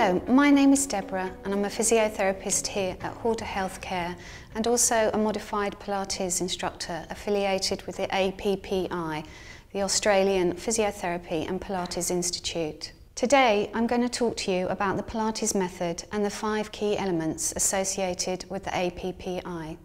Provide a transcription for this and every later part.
Hello, my name is Debra and I'm a physiotherapist here at Horder Healthcare and also a modified Pilates instructor affiliated with the APPI, the Australian Physiotherapy and Pilates Institute. Today I'm going to talk to you about the Pilates method and the 5 key elements associated with the APPI.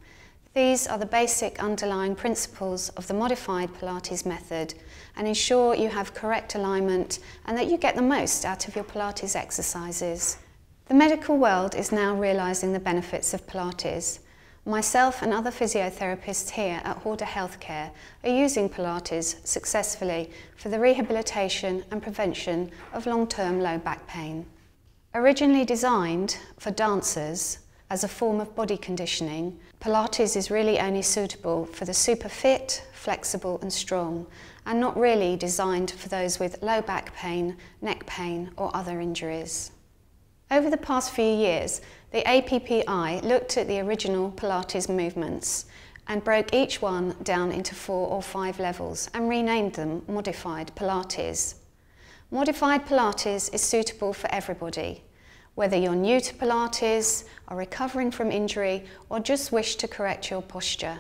These are the basic underlying principles of the modified Pilates method and ensure you have correct alignment and that you get the most out of your Pilates exercises. The medical world is now realising the benefits of Pilates. Myself and other physiotherapists here at Horder Healthcare are using Pilates successfully for the rehabilitation and prevention of long-term low back pain. Originally designed for dancers as a form of body conditioning, Pilates is really only suitable for the super fit, flexible and strong, and not really designed for those with low back pain, neck pain or other injuries. Over the past few years, the APPI looked at the original Pilates movements and broke each one down into 4 or 5 levels and renamed them Modified Pilates. Modified Pilates is suitable for everybody, whether you're new to Pilates, are recovering from injury, or just wish to correct your posture.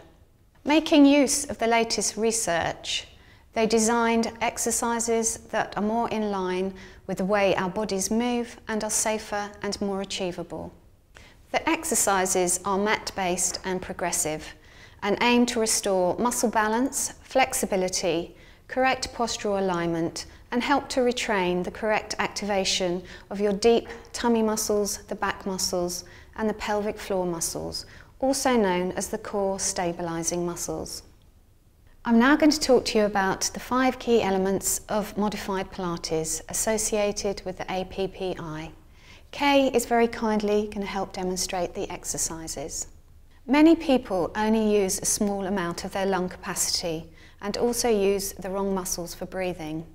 Making use of the latest research, they designed exercises that are more in line with the way our bodies move and are safer and more achievable. The exercises are mat-based and progressive and aim to restore muscle balance, flexibility, correct postural alignment and help to retrain the correct activation of your deep tummy muscles, the back muscles and the pelvic floor muscles, also known as the core stabilising muscles. I'm now going to talk to you about the 5 key elements of modified Pilates associated with the APPI. Kay is very kindly going to help demonstrate the exercises. Many people only use a small amount of their lung capacity and also use the wrong muscles for breathing.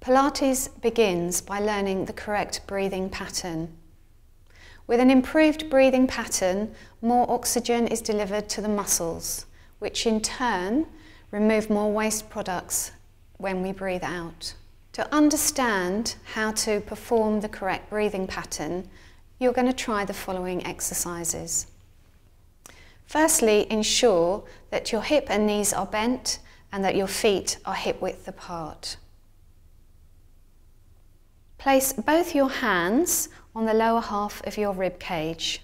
Pilates begins by learning the correct breathing pattern. With an improved breathing pattern, more oxygen is delivered to the muscles, which in turn remove more waste products when we breathe out. To understand how to perform the correct breathing pattern, you're going to try the following exercises. Firstly, ensure that your hip and knees are bent and that your feet are hip width apart. Place both your hands on the lower half of your rib cage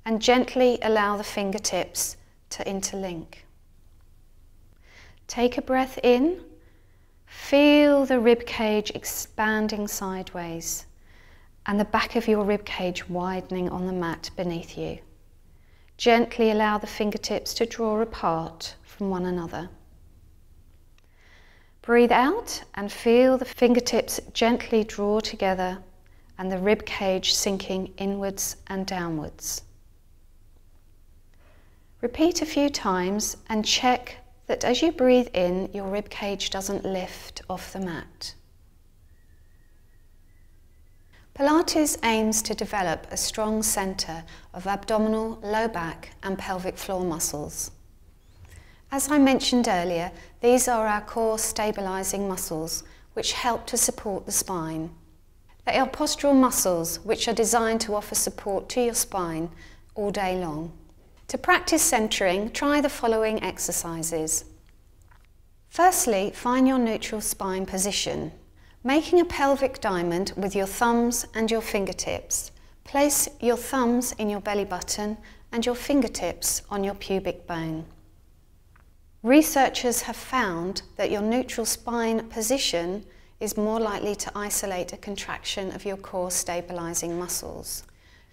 and gently allow the fingertips to interlink. Take a breath in, feel the rib cage expanding sideways and the back of your rib cage widening on the mat beneath you. Gently allow the fingertips to draw apart from one another. Breathe out and feel the fingertips gently draw together and the rib cage sinking inwards and downwards. Repeat a few times and check that as you breathe in, your rib cage doesn't lift off the mat. Pilates aims to develop a strong centre of abdominal, low back and pelvic floor muscles. As I mentioned earlier, these are our core stabilising muscles which help to support the spine. They are postural muscles which are designed to offer support to your spine all day long. To practice centering, try the following exercises. Firstly, find your neutral spine position. Making a pelvic diamond with your thumbs and your fingertips. Place your thumbs in your belly button and your fingertips on your pubic bone. Researchers have found that your neutral spine position is more likely to isolate a contraction of your core stabilising muscles.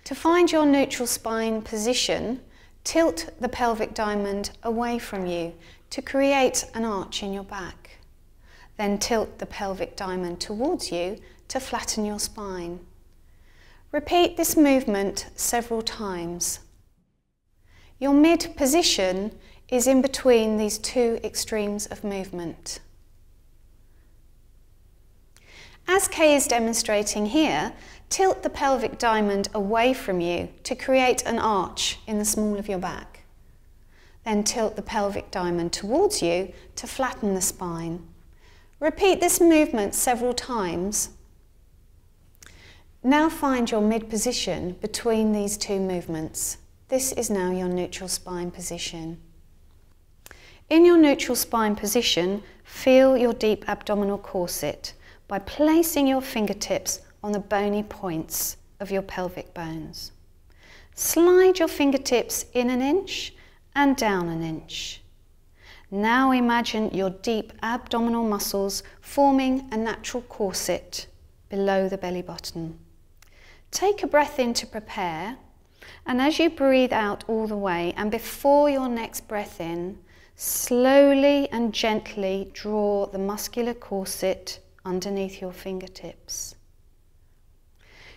To find your neutral spine position, tilt the pelvic diamond away from you to create an arch in your back. Then tilt the pelvic diamond towards you to flatten your spine. Repeat this movement several times. Your mid position is in between these 2 extremes of movement. As Kay is demonstrating here, tilt the pelvic diamond away from you to create an arch in the small of your back. Then tilt the pelvic diamond towards you to flatten the spine. Repeat this movement several times. Now find your mid-position between these two movements. This is now your neutral spine position. In your neutral spine position, feel your deep abdominal corset by placing your fingertips on the bony points of your pelvic bones. Slide your fingertips in an inch and down an inch. Now imagine your deep abdominal muscles forming a natural corset below the belly button. Take a breath in to prepare, and as you breathe out all the way, and before your next breath in, slowly and gently draw the muscular corset underneath your fingertips.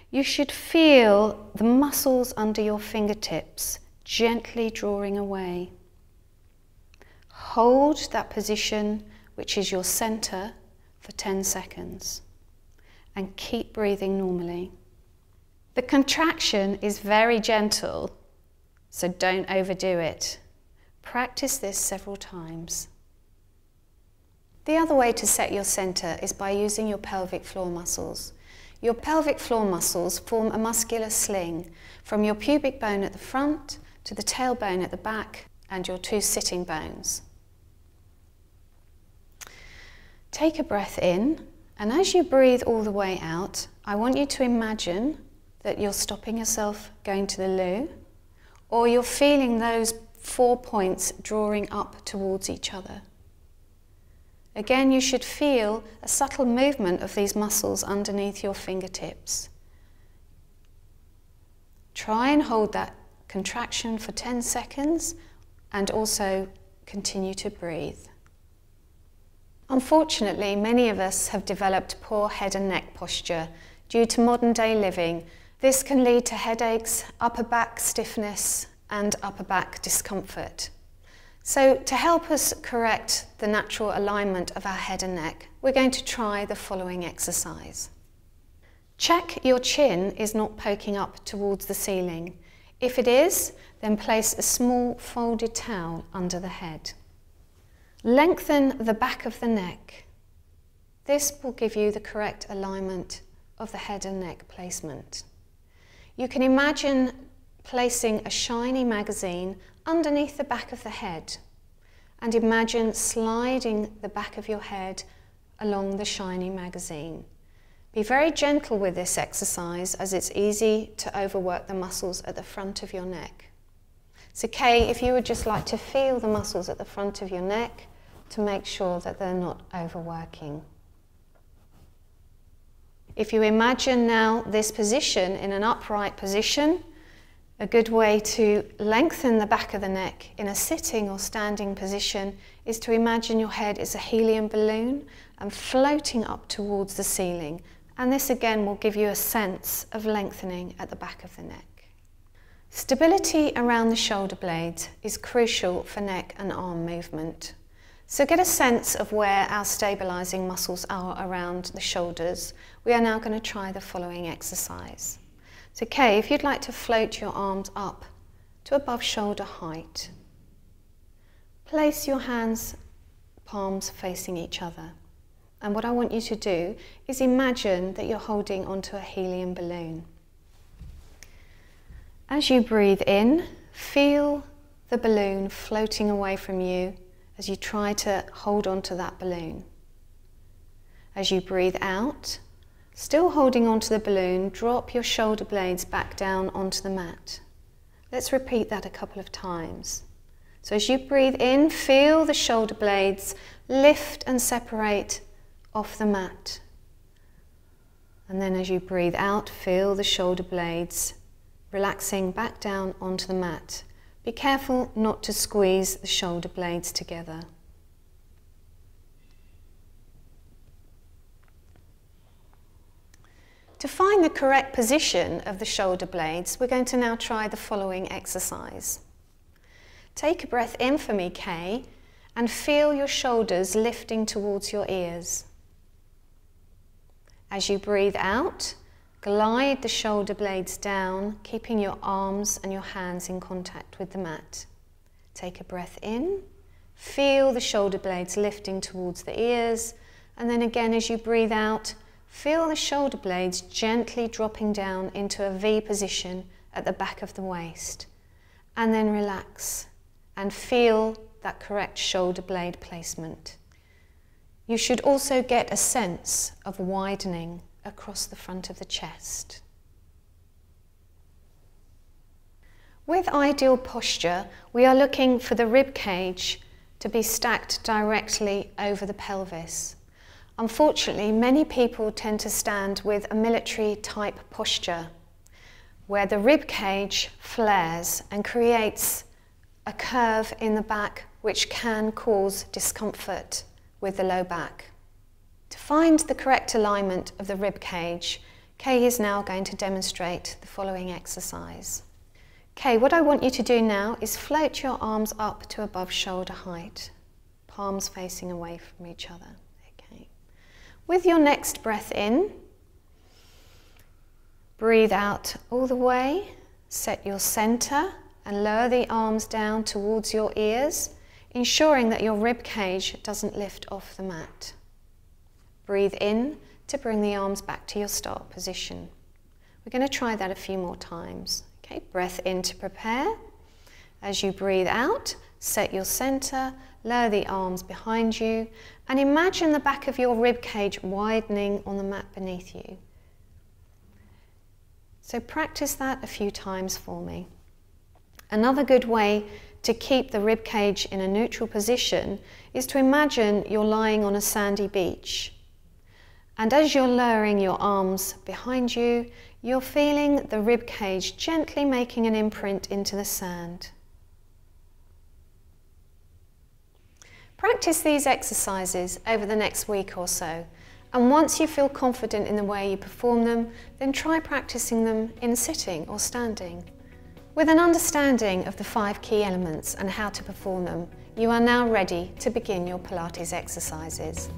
You should feel the muscles under your fingertips gently drawing away. Hold that position, which is your center, for 10 seconds and keep breathing normally. The contraction is very gentle, so don't overdo it. Practice this several times. The other way to set your center is by using your pelvic floor muscles. Your pelvic floor muscles form a muscular sling from your pubic bone at the front to the tailbone at the back and your two sitting bones. Take a breath in, and as you breathe all the way out, I want you to imagine that you're stopping yourself going to the loo, or you're feeling those 4 points drawing up towards each other. Again, you should feel a subtle movement of these muscles underneath your fingertips. Try and hold that contraction for 10 seconds and also continue to breathe. Unfortunately, many of us have developed poor head and neck posture due to modern day living. This can lead to headaches, upper back stiffness, and upper back discomfort. So to help us correct the natural alignment of our head and neck, we're going to try the following exercise. Check your chin is not poking up towards the ceiling. If it is, then place a small folded towel under the head. Lengthen the back of the neck. This will give you the correct alignment of the head and neck placement. You can imagine placing a shiny magazine underneath the back of the head, and imagine sliding the back of your head along the shiny magazine. Be very gentle with this exercise, as it's easy to overwork the muscles at the front of your neck. It's okay if you would just like to feel the muscles at the front of your neck to make sure that they're not overworking. If you imagine now this position in an upright position, a good way to lengthen the back of the neck in a sitting or standing position is to imagine your head is a helium balloon and floating up towards the ceiling. And this again will give you a sense of lengthening at the back of the neck. Stability around the shoulder blades is crucial for neck and arm movement. So get a sense of where our stabilising muscles are around the shoulders. We are now going to try the following exercise. It's okay if you'd like to float your arms up to above shoulder height. Place your hands, palms facing each other. And what I want you to do is imagine that you're holding onto a helium balloon. As you breathe in, feel the balloon floating away from you as you try to hold onto that balloon. As you breathe out, still holding onto the balloon, drop your shoulder blades back down onto the mat. Let's repeat that a couple of times. So as you breathe in, feel the shoulder blades lift and separate off the mat. And then as you breathe out, feel the shoulder blades relaxing back down onto the mat. Be careful not to squeeze the shoulder blades together. To find the correct position of the shoulder blades, we're going to now try the following exercise. Take a breath in for me, Kay, and feel your shoulders lifting towards your ears. As you breathe out, glide the shoulder blades down, keeping your arms and your hands in contact with the mat. Take a breath in, feel the shoulder blades lifting towards the ears, and then again as you breathe out, Feel the shoulder blades gently dropping down into a V position at the back of the waist, and then relax and feel that correct shoulder blade placement. You should also get a sense of widening across the front of the chest. With ideal posture, we are looking for the rib cage to be stacked directly over the pelvis. Unfortunately, many people tend to stand with a military type posture, where the rib cage flares and creates a curve in the back which can cause discomfort with the low back. To find the correct alignment of the rib cage, Kay is now going to demonstrate the following exercise. Okay, what I want you to do now is float your arms up to above shoulder height, palms facing away from each other. Okay. With your next breath in, breathe out all the way, set your center and lower the arms down towards your ears, ensuring that your rib cage doesn't lift off the mat. Breathe in to bring the arms back to your start position. We're going to try that a few more times. Okay, breath in to prepare. As you breathe out, set your center, lower the arms behind you, and imagine the back of your rib cage widening on the mat beneath you. So practice that a few times for me. Another good way to keep the rib cage in a neutral position is to imagine you're lying on a sandy beach. And as you're lowering your arms behind you, you're feeling the rib cage gently making an imprint into the sand. Practice these exercises over the next week or so, and once you feel confident in the way you perform them, then try practicing them in sitting or standing. With an understanding of the 5 key elements and how to perform them, you are now ready to begin your Pilates exercises.